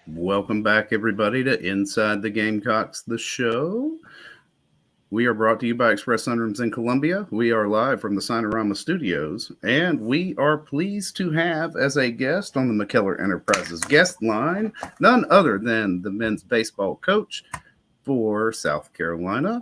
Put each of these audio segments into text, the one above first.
Welcome back, everybody, to Inside the Gamecocks, the show. We are brought to you by Express Sunrooms in Columbia. We are live from the Sinorama Studios, and we are pleased to have as a guest on the McKellar Enterprises guest line none other than the men's baseball coach for South Carolina,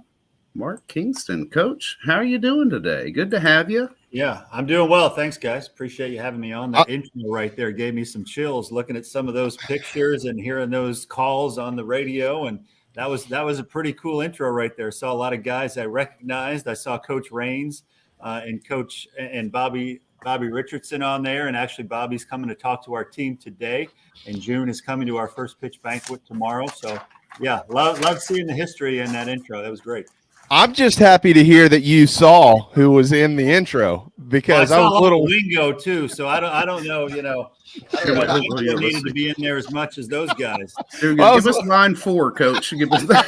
Mark Kingston. Coach, how are you doing today? Good to have you. Yeah, I'm doing well. Thanks, guys. Appreciate you having me on. That intro right there gave me some chills looking at some of those pictures and hearing those calls on the radio. And that was a pretty cool intro right there. Saw a lot of guys I recognized. I saw Coach Raines and Coach and Bobby Richardson on there. And actually, Bobby's coming to talk to our team today. And June is coming to our first pitch banquet tomorrow. So, yeah, love seeing the history in that intro. That was great. I'm just happy to hear that you saw who was in the intro because I was a little lingo too. So I don't know, I don't know if you needed to be in there as much as those guys. Give us line 4, Coach. Give us that.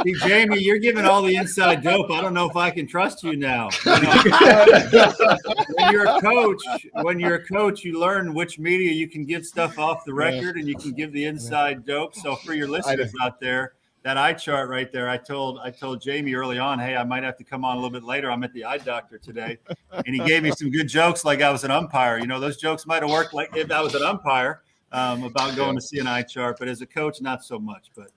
See, Jamie, you're giving all the inside dope. I don't know if I can trust you now. When you're a coach, you learn which media you can give stuff off the record and you can give the inside dope. So for your listeners out there, that eye chart right there, I told Jamie early on, hey, I might have to come on a little bit later. I'm at the eye doctor today. And he gave me some good jokes like I was an umpire. Those jokes might have worked like if I was an umpire about going to see an eye chart. But as a coach, not so much. But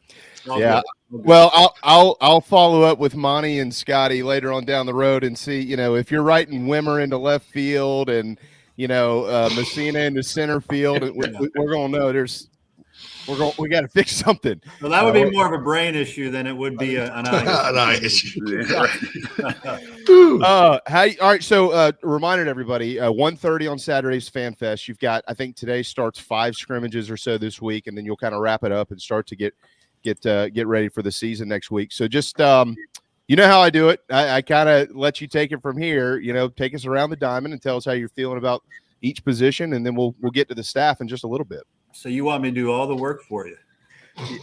yeah. Well, I'll follow up with Monty and Scotty later on down the road and see, if you're writing Wimmer into left field and, Messina into center field, we're going to know we got to fix something. Well, that would be more of a brain issue than it would be an eye issue. All right. So, reminder to everybody: 1:30 on Saturday's Fan Fest. You've got, I think, today starts 5 scrimmages or so this week, and then you'll kind of wrap it up and start to get ready for the season next week. So, just you know how I do it. I kind of let you take it from here. Take us around the diamond and tell us how you're feeling about each position, and then we'll get to the staff in just a little bit. So you want me to do all the work for you?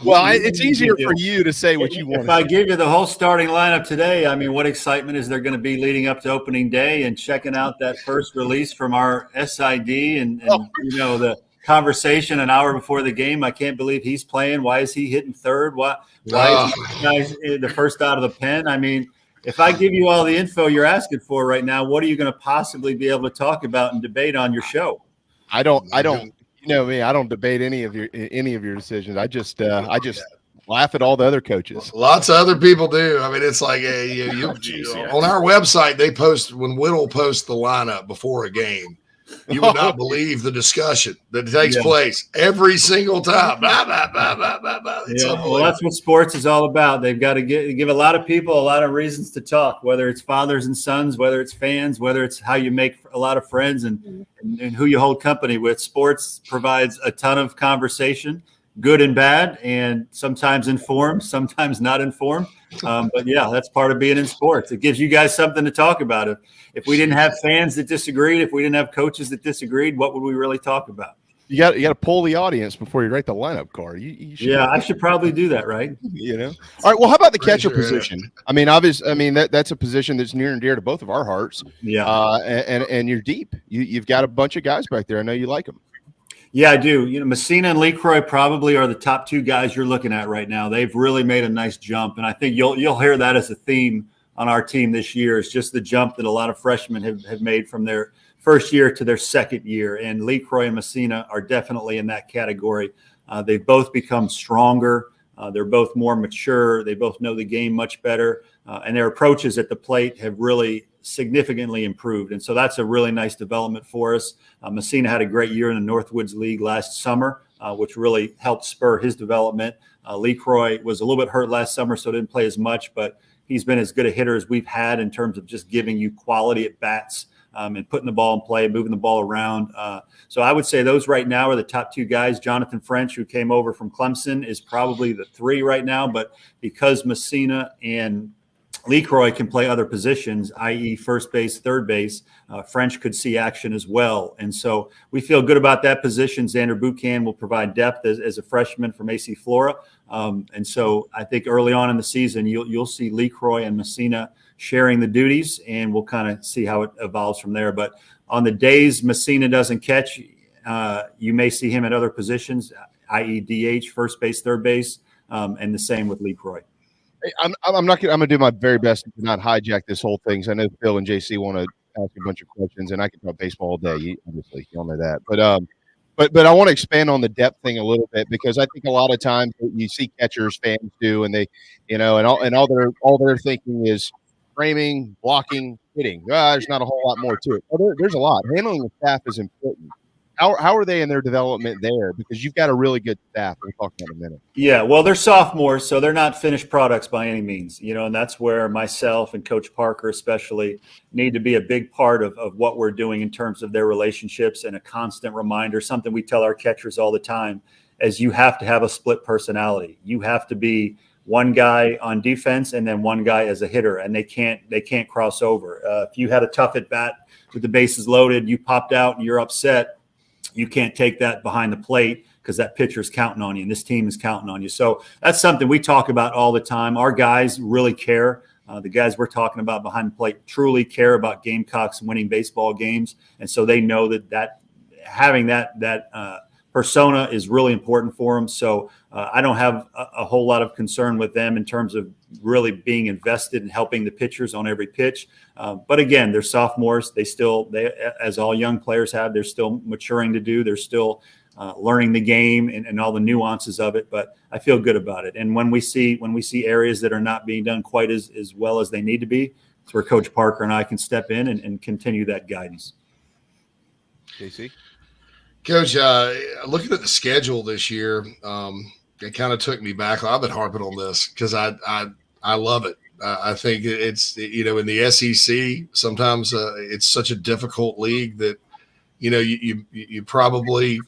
Well, it's easier for you to say what you want. If I give you the whole starting lineup today, I mean, what excitement is there going to be leading up to opening day and checking out that first release from our SID and the conversation an hour before the game. I can't believe he's playing. Why is he hitting third? Why is he guys the first out of the pen? I mean, if I give you all the info you're asking for right now, what are you going to possibly be able to talk about and debate on your show? I don't. Me, I don't debate any of your decisions. I just laugh at all the other coaches. Lots of other people do. I mean, it's like on our website they post when Whittle posts the lineup before a game. You would not believe the discussion that takes place every single time. Well, that's what sports is all about. They've got to give a lot of people a lot of reasons to talk, whether it's fathers and sons, whether it's fans, whether it's how you make a lot of friends and who you hold company with. Sports provides a ton of conversation, good and bad, and sometimes informed, sometimes not informed. But yeah, that's part of being in sports. It gives you guys something to talk about. If we didn't have fans that disagreed, if we didn't have coaches that disagreed, what would we really talk about? You got to poll the audience before you write the lineup card. I should probably do that, right? All right. Well, how about the catcher position? I mean, that's a position that's near and dear to both of our hearts. Yeah. And you're deep. You've got a bunch of guys back there. I know you like them. Yeah, I do. Messina and LeCroy probably are the top 2 guys you're looking at right now. They've really made a nice jump, and I think you'll hear that as a theme on our team this year. Is just the jump that a lot of freshmen have made from their first year to their second year, and LeCroy and Messina are definitely in that category. They've both become stronger. They're both more mature. They both know the game much better, and their approaches at the plate have really significantly improved. And so that's a really nice development for us. Messina had a great year in the Northwoods League last summer, which really helped spur his development. LeCroy was a little bit hurt last summer, so didn't play as much, but he's been as good a hitter as we've had in terms of just giving you quality at bats and putting the ball in play, moving the ball around. So I would say those right now are the top 2 guys. Jonathan French, who came over from Clemson, is probably the 3 right now, but because Messina and LeCroy can play other positions, i.e. first base, third base. French could see action as well. And so we feel good about that position. Xander Buchan will provide depth as a freshman from AC Flora. And so I think early on in the season, you'll see LeCroy and Messina sharing the duties, and we'll kind of see how it evolves from there. But on the days Messina doesn't catch, you may see him at other positions, i.e. DH, first base, third base, and the same with LeCroy. I'm not gonna. I'm gonna do my very best to not hijack this whole thing. So I know Phil and JC want to ask a bunch of questions, and I can talk baseball all day. Obviously, you all know that. But I want to expand on the depth thing a little bit, because I think a lot of times you see catchers, fans do, and they, and all they're thinking is framing, blocking, hitting. There's not a whole lot more to it. There's a lot. Handling the staff is important. How are they in their development there? Because you've got a really good staff. We'll talk about in a minute. Yeah, well, they're sophomores, so they're not finished products by any means, and that's where myself and Coach Parker especially need to be a big part of what we're doing in terms of their relationships, and a constant reminder, something we tell our catchers all the time, is you have to have a split personality. You have to be one guy on defense and then one guy as a hitter, and they can't cross over. If you had a tough at bat with the bases loaded, you popped out and you're upset, you can't take that behind the plate, because that pitcher's counting on you and this team is counting on you. So that's something we talk about all the time. Our guys really care. The guys we're talking about behind the plate truly care about Gamecocks winning baseball games. And so they know that having that persona is really important for them. So I don't have a whole lot of concern with them in terms of really being invested in helping the pitchers on every pitch. But again, they're sophomores. They as all young players have, they're still maturing to do. They're still learning the game and all the nuances of it. But I feel good about it. And when we see areas that are not being done quite as well as they need to be, it's where Coach Parker and I can step in and continue that guidance. JC? Coach, looking at the schedule this year, it kind of took me back. I've been harping on this because I love it. I think it's, in the SEC, sometimes it's such a difficult league that, you probably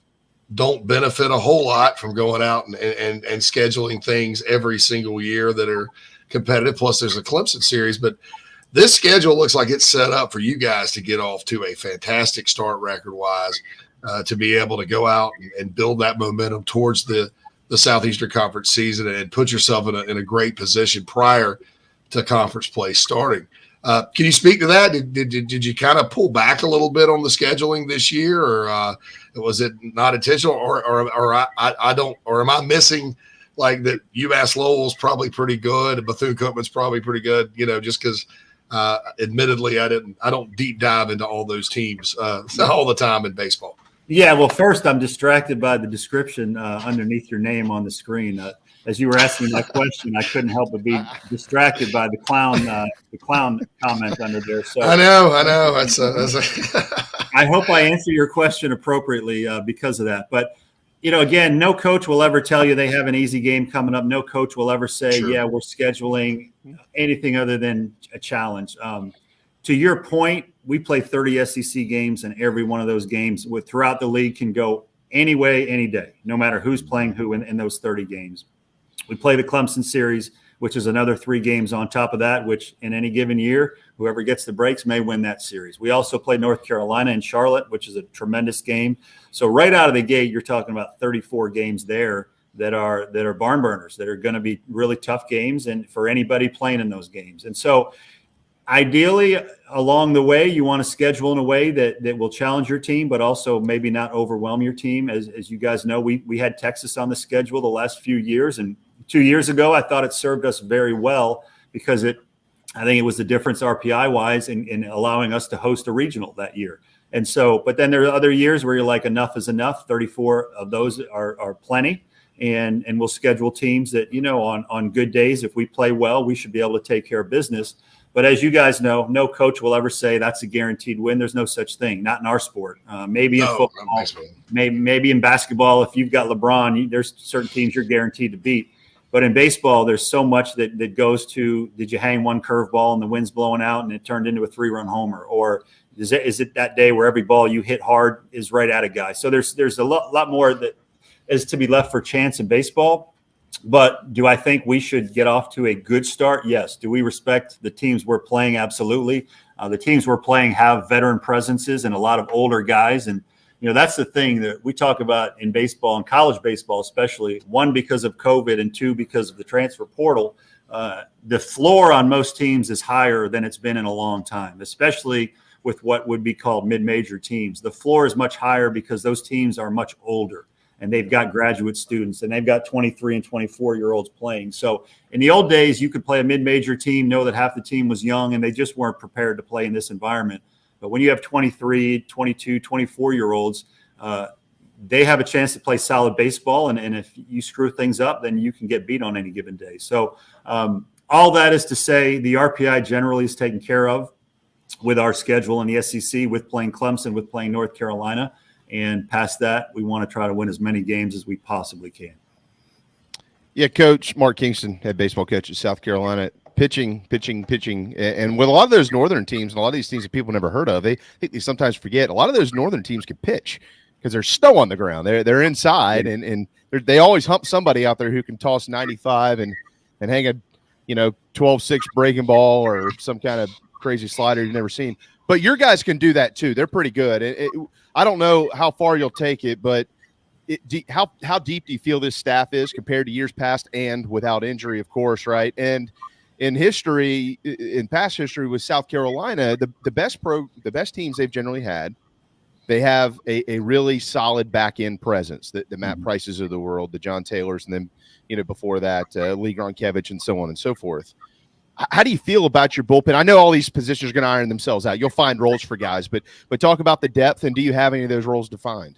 don't benefit a whole lot from going out and scheduling things every single year that are competitive. Plus there's a Clemson series, but this schedule looks like it's set up for you guys to get off to a fantastic start record-wise, to be able to go out and build that momentum towards the Southeastern Conference season and put yourself in a great position prior to conference play starting. Can you speak to that? Did you kind of pull back a little bit on the scheduling this year, or was it not intentional, or am I missing like that? UMass Lowell's probably pretty good, and Bethune-Cookman's probably pretty good. Just because, admittedly, I don't deep dive into all those teams all the time in baseball. Yeah, well, first I'm distracted by the description underneath your name on the screen. As you were asking that question, I couldn't help but be distracted by the clown comment under there. So I know. I hope I answer your question appropriately because of that. But again, no coach will ever tell you they have an easy game coming up. No coach will ever say, Sure. Yeah, we're scheduling anything other than a challenge. To your point, we play 30 SEC games, and every one of those games throughout the league can go any way, any day, no matter who's playing who in those 30 games. We play the Clemson series, which is another 3 games on top of that, which in any given year, whoever gets the breaks may win that series. We also play North Carolina and Charlotte, which is a tremendous game. So right out of the gate, you're talking about 34 games there that are barn burners, that are going to be really tough games, and for anybody playing in those games. And so ideally, along the way, you want to schedule in a way that will challenge your team, but also maybe not overwhelm your team. As you guys know, we had Texas on the schedule the last few years, and 2 years ago, I thought it served us very well, because I think it was the difference RPI-wise in allowing us to host a regional that year. And so, but then there are other years where you're like, enough is enough. 34 of those are plenty. And we'll schedule teams that, on good days, if we play well, we should be able to take care of business. But as you guys know, no coach will ever say that's a guaranteed win. There's no such thing, not in our sport. Maybe in football, maybe in basketball. If you've got LeBron, there's certain teams you're guaranteed to beat. But in baseball, there's so much that goes to, did you hang one curveball and the wind's blowing out and it turned into a 3-run homer? Or is it that day where every ball you hit hard is right at a guy? So there's a lot more that is to be left for chance in baseball. But do I think we should get off to a good start? Yes. Do we respect the teams we're playing? Absolutely. The teams we're playing have veteran presences and a lot of older guys. And, that's the thing that we talk about in baseball and college baseball, especially, 1, because of COVID, and 2, because of the transfer portal. The floor on most teams is higher than it's been in a long time, especially with what would be called mid-major teams. The floor is much higher because those teams are much older, and they've got graduate students, and they've got 23 and 24-year-olds playing. So in the old days, you could play a mid-major team, know that half the team was young, and they just weren't prepared to play in this environment. But when you have 23, 22, 24-year-olds, they have a chance to play solid baseball, and if you screw things up, then you can get beat on any given day. So all that is to say the RPI generally is taken care of with our schedule in the SEC, with playing Clemson, with playing North Carolina. And past that, we want to try to win as many games as we possibly can. Yeah, Coach Mark Kingston, head baseball coach at South Carolina, pitching. And with a lot of those northern teams and a lot of these teams that people never heard of, they sometimes forget a lot of those northern teams can pitch because there's snow on the ground. They're inside, and they always hump somebody out there who can toss 95 and hang a 12-6 breaking ball or some kind of crazy slider you've never seen. But your guys can do that too. They're pretty good. I don't know how far you'll take it, but how deep do you feel this staff is compared to years past and without injury, of course, right? And in past history with South Carolina, the best teams they've generally had, they have a really solid back end presence. The Matt Prices of the world, the John Taylors, and then before that, Lee Gronkevich, and so on and so forth. How do you feel about your bullpen? I know all these positions are going to iron themselves out. You'll find roles for guys, but talk about the depth, and do you have any of those roles defined?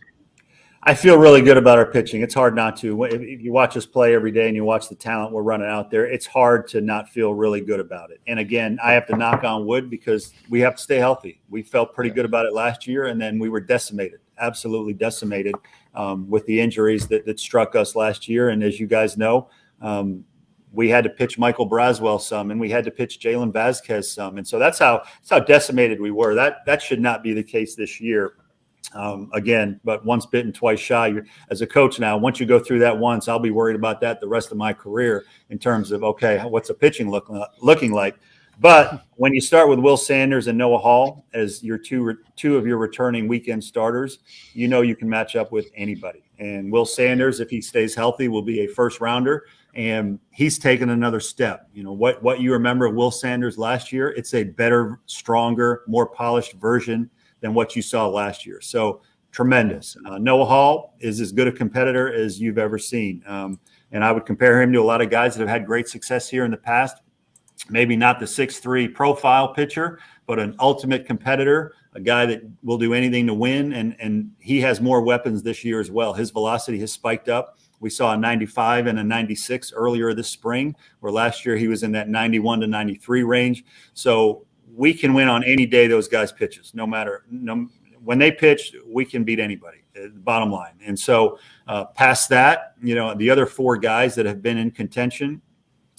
I feel really good about our pitching. It's hard not to. If you watch us play every day and you watch the talent we're running out there, it's hard to not feel really good about it. And again, I have to knock on wood because we have to stay healthy. We felt pretty good about it last year, and then we were decimated, absolutely decimated with the injuries that struck us last year. And as you guys know, we had to pitch Michael Braswell some, and we had to pitch Jalen Vasquez some. And so that's how decimated we were. That should not be the case this year. Again, but once bitten, twice shy. As a coach now, once you go through that once, I'll be worried about that the rest of my career in terms of, okay, what's the pitching looking like? But when you start with Will Sanders and Noah Hall as your two of your returning weekend starters, you can match up with anybody. And Will Sanders, if he stays healthy, will be a first rounder. And he's taken another step. What you remember of Will Sanders last year, it's a better, stronger, more polished version than what you saw last year. So tremendous. Noah Hall is as good a competitor as you've ever seen. And I would compare him to a lot of guys that have had great success here in the past. Maybe not the 6'3" profile pitcher, but an ultimate competitor, a guy that will do anything to win. And he has more weapons this year as well. His velocity has spiked up. We saw a 95 and a 96 earlier this spring, where last year he was in that 91 to 93 range. So we can win on any day those guys pitches, when they pitch, we can beat anybody, bottom line. And so past that, the other four guys that have been in contention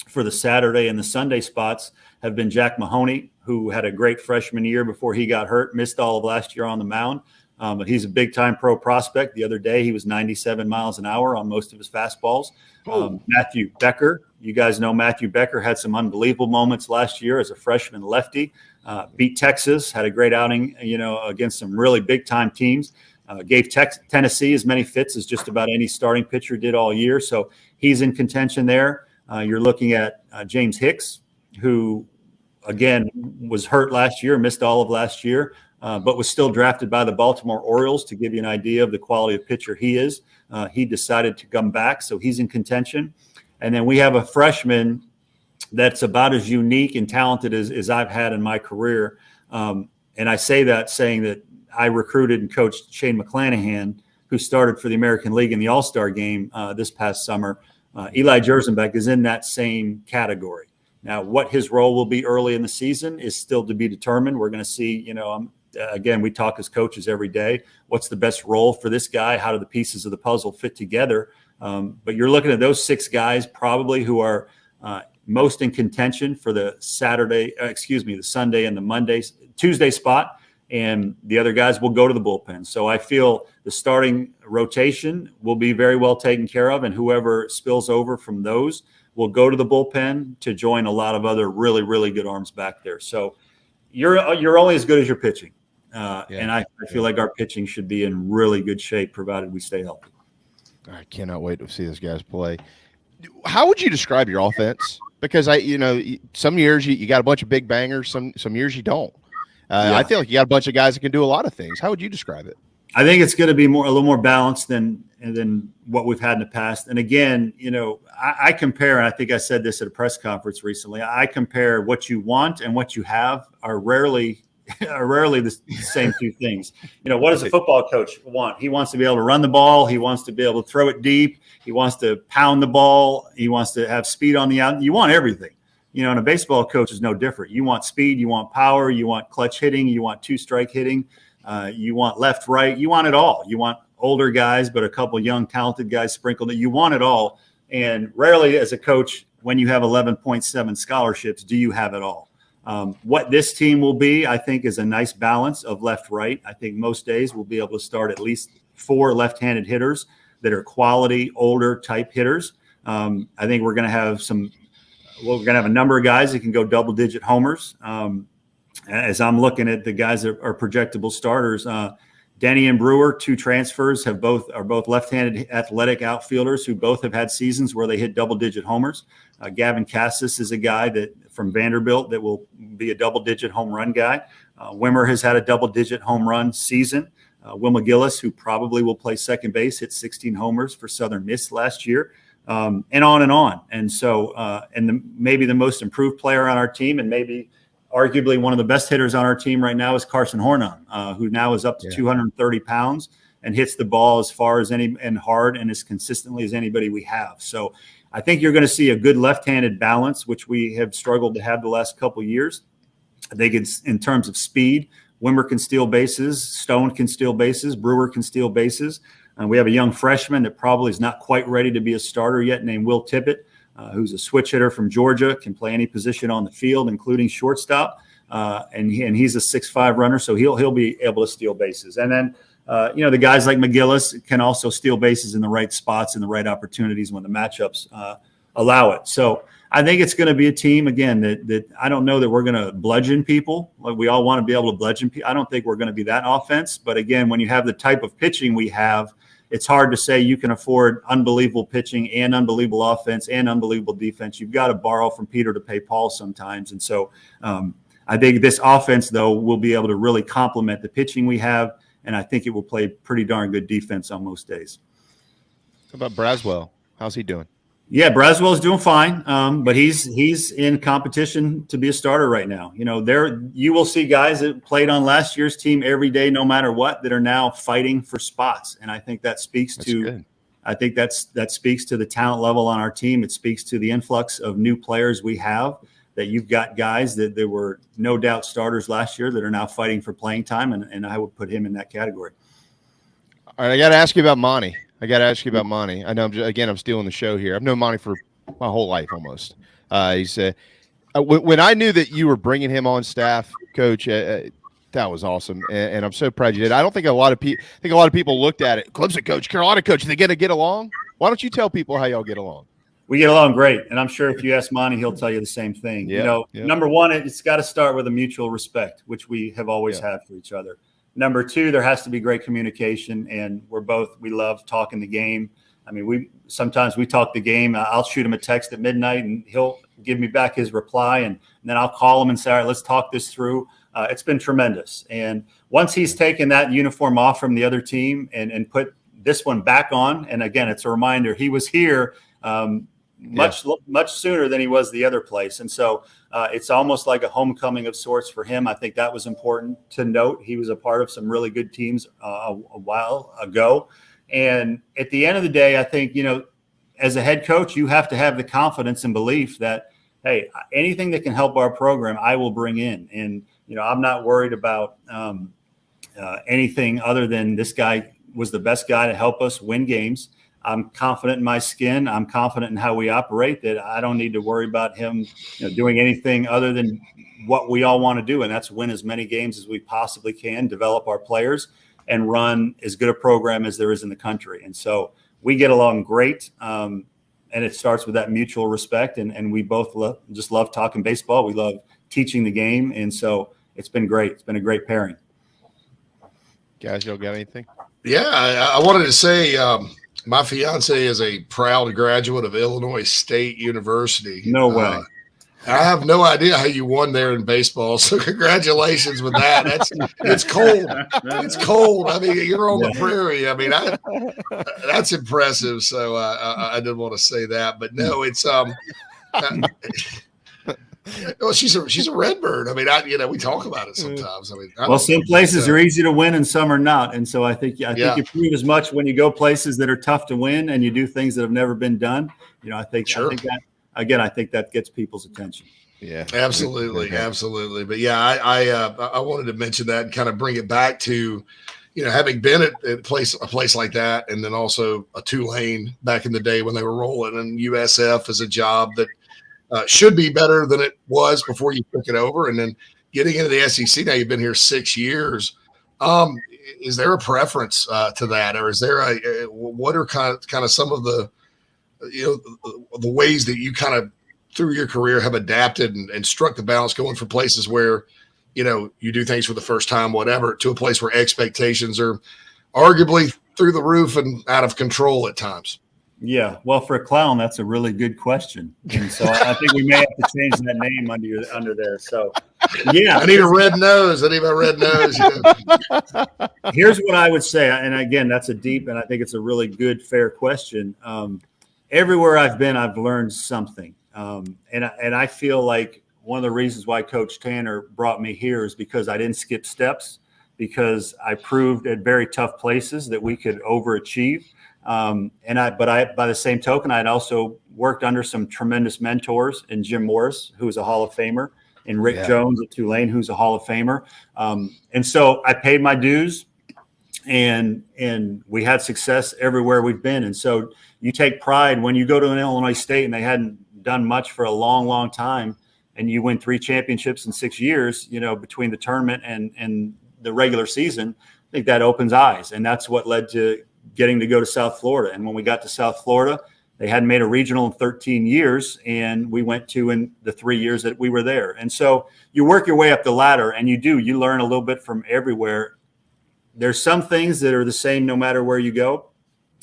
for the Saturday and the Sunday spots have been Jack Mahoney, who had a great freshman year before he got hurt, missed all of last year on the mound. But he's a big-time pro prospect. The other day, he was 97 miles an hour on most of his fastballs. Matthew Becker, you guys know Matthew Becker had some unbelievable moments last year as a freshman lefty. Beat Texas, had a great outing, against some really big-time teams. Gave Tennessee as many fits as just about any starting pitcher did all year. So he's in contention there. You're looking at James Hicks, who, again, was hurt last year, missed all of last year. But was still drafted by the Baltimore Orioles to give you an idea of the quality of pitcher he is. He decided to come back, so he's in contention. And then we have a freshman that's about as unique and talented as I've had in my career. And I say that saying that I recruited and coached Shane McClanahan, who started for the American League in the All-Star game this past summer. Eli Jerzenbeck is in that same category. Now, what his role will be early in the season is still to be determined. We're going to see, again, we talk as coaches every day. What's the best role for this guy? How do the pieces of the puzzle fit together? But you're looking at those six guys probably who are most in contention for the the Sunday and the Tuesday spot. And the other guys will go to the bullpen. So I feel the starting rotation will be very well taken care of. And whoever spills over from those will go to the bullpen to join a lot of other really, really good arms back there. So you're only as good as your pitching. And I feel like our pitching should be in really good shape, provided we stay healthy. I cannot wait to see those guys play. How would you describe your offense? Because some years you got a bunch of big bangers, some years you don't. I feel like you got a bunch of guys that can do a lot of things. How would you describe it? I think it's going to be a little more balanced than what we've had in the past. And again, I compare, and I think I said this at a press conference recently, I compare what you want and what you have are rarely the same two things. What does a football coach want? He wants to be able to run the ball. He wants to be able to throw it deep. He wants to pound the ball. He wants to have speed on the out. You want everything. And a baseball coach is no different. You want speed. You want power. You want clutch hitting. You want two-strike hitting. You want left, right. You want it all. You want older guys, but a couple young, talented guys sprinkled. You want it all. And rarely as a coach, when you have 11.7 scholarships, do you have it all? What this team will be, I think, is a nice balance of left-right. I think most days we'll be able to start at least 4 left-handed hitters that are quality, older type hitters. I think we're going to have we're going to have a number of guys that can go double-digit homers. As I'm looking at the guys that are projectable starters, Denny and Brewer, 2 transfers, are both left-handed athletic outfielders who both have had seasons where they hit double-digit homers. Gavin Cassis is a guy from Vanderbilt that will be a double-digit home run guy. Wimmer has had a double-digit home run season. Will McGillis, who probably will play second base, hit 16 homers for Southern Miss last year, and on and on. And so, maybe the most improved player on our team, and maybe arguably one of the best hitters on our team right now, is Carson Hornon, who now is up to 230 pounds and hits the ball as far as and hard and as consistently as anybody we have. So I think you're going to see a good left-handed balance, which we have struggled to have the last couple of years. I think it's in terms of speed. Wimmer can steal bases. Stone can steal bases. Brewer can steal bases. We have a young freshman that probably is not quite ready to be a starter yet, named Will Tippett, who's a switch hitter from Georgia, can play any position on the field, including shortstop. And he's a 6'5" runner, so he'll be able to steal bases. And then, the guys like McGillis can also steal bases in the right spots and the right opportunities when the matchups allow it. So I think it's going to be a team, again, that I don't know that we're going to bludgeon people. Like we all want to be able to bludgeon people. I don't think we're going to be that offense. But again, when you have the type of pitching we have, it's hard to say you can afford unbelievable pitching and unbelievable offense and unbelievable defense. You've got to borrow from Peter to pay Paul sometimes. And so I think this offense, though, will be able to really complement the pitching we have, and I think it will play pretty darn good defense on most days. How about Braswell? How's he doing? Yeah, Braswell's doing fine, but he's in competition to be a starter right now. You will see guys that played on last year's team every day, no matter what, that are now fighting for spots, and I think that speaks to that speaks to the talent level on our team. It speaks to the influx of new players we have. That you've got guys that there were no doubt starters last year that are now fighting for playing time, and I would put him in that category. All right, I got to ask you about Monty. I know I'm stealing the show here. I've known Monty for my whole life almost. He's when I knew that you were bringing him on staff, Coach, that was awesome, and I'm so proud you did. I don't think a lot of people looked at it. Clemson coach, Carolina coach, they going to get along? Why don't you tell people how y'all get along? We get along great, and I'm sure if you ask Monty, he'll tell you the same thing. Number one, it's got to start with a mutual respect, which we have always had for each other. Number two, there has to be great communication, and we love talking the game. I mean, sometimes we talk the game. I'll shoot him a text at midnight, and he'll give me back his reply, and then I'll call him and say, all right, let's talk this through. It's been tremendous. And once he's taken that uniform off from the other team and put this one back on, and again, it's a reminder, he was here much sooner than he was the other place. And so it's almost like a homecoming of sorts for him. I think that was important to note. He was a part of some really good teams a while ago. And at the end of the day, I think, as a head coach, you have to have the confidence and belief that, hey, anything that can help our program, I will bring in. And, I'm not worried about anything other than this guy was the best guy to help us win games. I'm confident in my skin. I'm confident in how we operate, that I don't need to worry about him doing anything other than what we all want to do. And that's win as many games as we possibly can, develop our players, and run as good a program as there is in the country. And so we get along great. And it starts with that mutual respect. And we both just love talking baseball. We love teaching the game. And so it's been great. It's been a great pairing. Guys, y'all got anything? Yeah, I wanted to say my fiance is a proud graduate of Illinois State University. No way. I have no idea how you won there in baseball. So congratulations with that. It's cold. It's cold. I mean, you're on the prairie. I mean, that's impressive. So I didn't want to say that, but no, it's well, she's a Redbird. I mean, we talk about it sometimes. I mean, well, some places are easy to win and some are not, and so I think you prove as much when you go places that are tough to win and you do things that have never been done. I think that. Again, I think that gets people's attention. Yeah, absolutely. But yeah, I wanted to mention that and kind of bring it back to, having been at a place like that, and then also a Tulane back in the day when they were rolling, and USF is a job that should be better than it was before you took it over, and then getting into the SEC. Now you've been here 6 years. Is there a preference to that, or is there what are kind of some of the the ways that you kind of through your career have adapted and struck the balance, going from places where, you do things for the first time, whatever, to a place where expectations are arguably through the roof and out of control at times? Yeah. Well, for a clown, that's a really good question. And so I think we may have to change that name under there. So yeah. I need a red nose. I need my red nose. Here's what I would say. And again, that's a deep, and I think it's a really good, fair question. Everywhere I've been, I've learned something. And I feel like one of the reasons why Coach Tanner brought me here is because I didn't skip steps, because I proved at very tough places that we could overachieve. But by the same token, I'd also worked under some tremendous mentors in Jim Morris, who's a Hall of Famer, and Rick Jones at Tulane, who's a Hall of Famer. And so I paid my dues, and we had success everywhere we've been. And so you take pride when you go to an Illinois State and they hadn't done much for a long, long time, and you win 3 championships in 6 years, between the tournament and the regular season. I think that opens eyes, and that's what led to getting to go to South Florida. And when we got to South Florida, they hadn't made a regional in 13 years, and we went to in the 3 years that we were there. And so you work your way up the ladder, and you learn a little bit from everywhere. There's some things that are the same no matter where you go,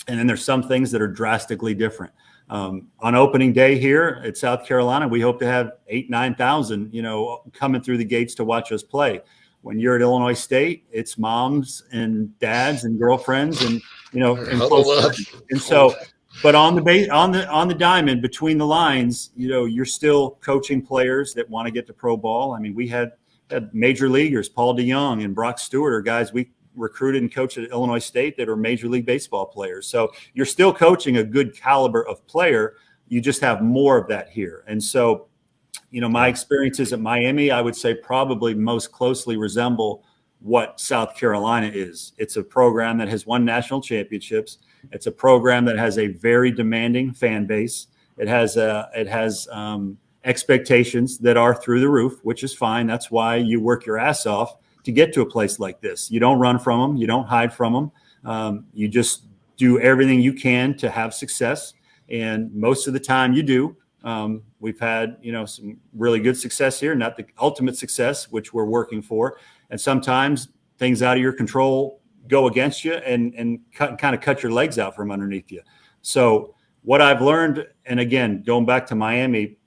and then there's some things that are drastically different. On opening day here at South Carolina, we hope to have 8,000-9,000, coming through the gates to watch us play. When you're at Illinois State, it's moms and dads and girlfriends and and so. But on the diamond, between the lines, you're still coaching players that want to get to pro ball. I mean, we had major leaguers, Paul DeYoung and Brock Stewart, are guys we recruited and coached at Illinois State that are Major League Baseball players. So you're still coaching a good caliber of player. You just have more of that here. And so, my experiences at Miami, I would say probably most closely resemble what South Carolina is. It's a program that has won national championships. It's a program that has a very demanding fan base. It has expectations that are through the roof, which is fine. That's why you work your ass off to get to a place like this. You don't run from them. You don't hide from them. You just do everything you can to have success. And most of the time you do. We've had, some really good success here, not the ultimate success, which we're working for. And sometimes things out of your control go against you and kind of cut your legs out from underneath you. So what I've learned, and again, going back to Miami,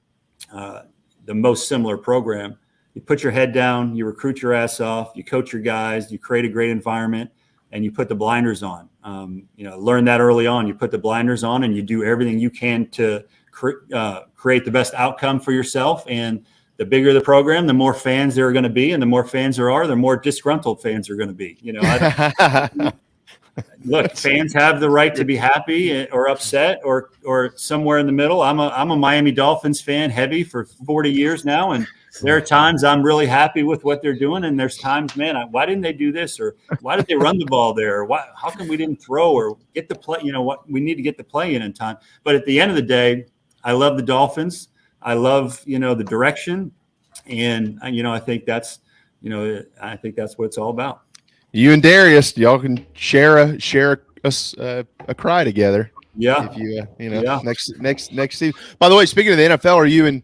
the most similar program, you put your head down, you recruit your ass off, you coach your guys, you create a great environment, and you put the blinders on. Learn that early on. You put the blinders on and you do everything you can to create the best outcome for yourself. And the bigger the program, the more fans there are going to be, and the more fans there are, the more disgruntled fans are going to be. Look, fans have the right to be happy or upset or somewhere in the middle. I'm a Miami Dolphins fan heavy for 40 years now, and there are times I'm really happy with what they're doing, and there's times, man, why didn't they do this, or why did they run the ball there, or how come we didn't throw or get the play? We need to get the play in time. But at the end of the day, I love the Dolphins. I love the direction, and I think that's what it's all about. You and Darius, y'all can share a cry together. Yeah. If you next season. By the way, speaking of the NFL, are you in?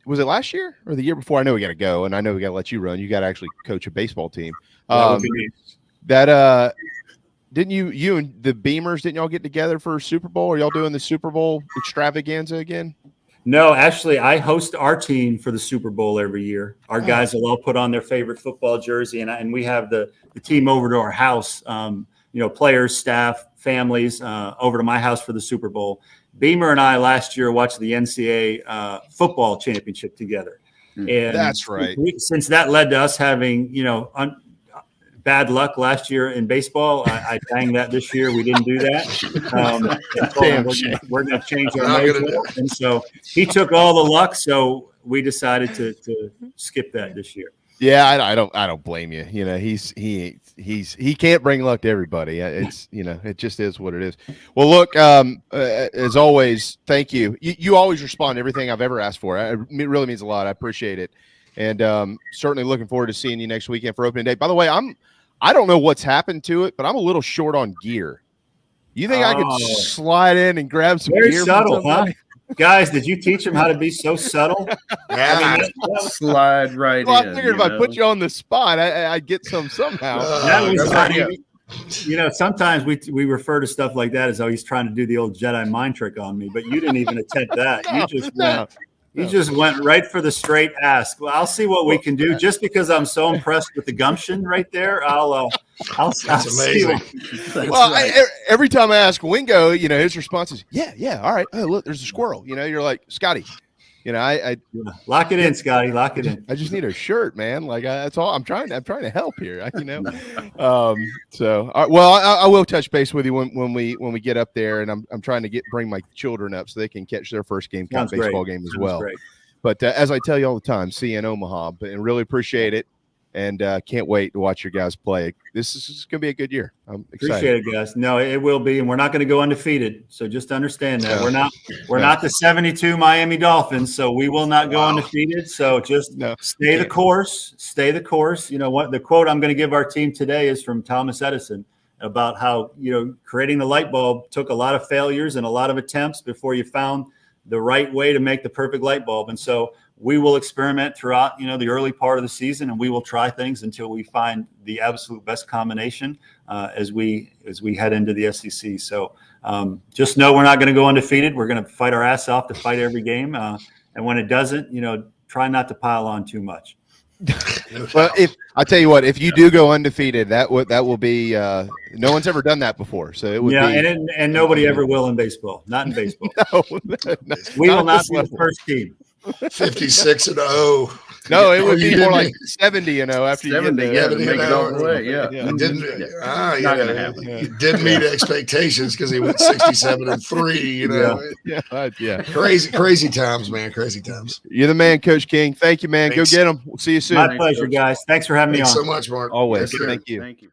Was it last year or the year before? I know we got to go, and I know we got to let you run. You got to actually coach a baseball team. Didn't you and the Beamers, didn't y'all get together for a Super Bowl? Are y'all doing the Super Bowl extravaganza again? No, actually, I host our team for the Super Bowl every year. Our guys will all put on their favorite football jersey, and we have the team over to our house. Players, staff, families over to my house for the Super Bowl. Beamer and I last year watched the NCAA football championship together, and that's right. Since that led to us having bad luck last year in baseball, I banged that this year. We didn't do that. We're going to change our major. And so he took all the luck. So we decided to skip that this year. Yeah, I don't blame you. He can't bring luck to everybody. It's it just is what it is. Well, look, as always, thank you. You always respond to everything I've ever asked for. It really means a lot. I appreciate it, and certainly looking forward to seeing you next weekend for opening day. By the way, I don't know what's happened to it, but I'm a little short on gear. You think I could slide in and grab some very gear? Subtle, huh? Guys, did you teach him how to be so subtle? Yeah, slide right in. I figured if I put you on the spot, I'd get some somehow. Sometimes we refer to stuff like that as, he's trying to do the old Jedi mind trick on me, but you didn't even attempt that. You just went right for the straight ask. Well, I'll see what we can do. Just because I'm so impressed with the gumption right there, I'll That's amazing. Every time I ask Wingo, his response is, yeah, all right. Oh, look, there's a squirrel. You're like, Scotty, I lock it in, Scotty. Lock it in. I just need a shirt, man. Like that's all. I'm trying to help here. So all right, well, I will touch base with you when we get up there, and I'm trying to bring my children up so they can catch their first Gamecock baseball game as well. Great. But as I tell you all the time, see you in Omaha, and really appreciate it. And can't wait to watch your guys play. This is going to be a good year. I'm excited. Appreciate it, guys. No, it will be, and we're not going to go undefeated. So just understand that we're not the 72 Miami Dolphins, so we will not go undefeated. So just stay the course. Stay the course. You know what? The quote I'm going to give our team today is from Thomas Edison about how creating the light bulb took a lot of failures and a lot of attempts before you found the right way to make the perfect light bulb. And so we will experiment throughout, the early part of the season, and we will try things until we find the absolute best combination as we head into the SEC. So just know we're not going to go undefeated. We're going to fight our ass off to fight every game. And when it doesn't, try not to pile on too much. Well, I tell you what, if you do go undefeated, that will be no one's ever done that before. So it would be, and nobody ever will in baseball. Not in baseball. No, we will not be the first team. 56-0. No, it would be more like 70-0 after you get make it all the way. Yeah. Not going to happen. He didn't meet expectations because he went 67-3. Yeah. Crazy times, man. Crazy times. You're the man, Coach King. Thank you, man. Thanks. Go get him. We'll see you soon. My pleasure, guys. Thanks for having me on. Thanks so much, Mark. Always. Yes, Thank you. Thank you.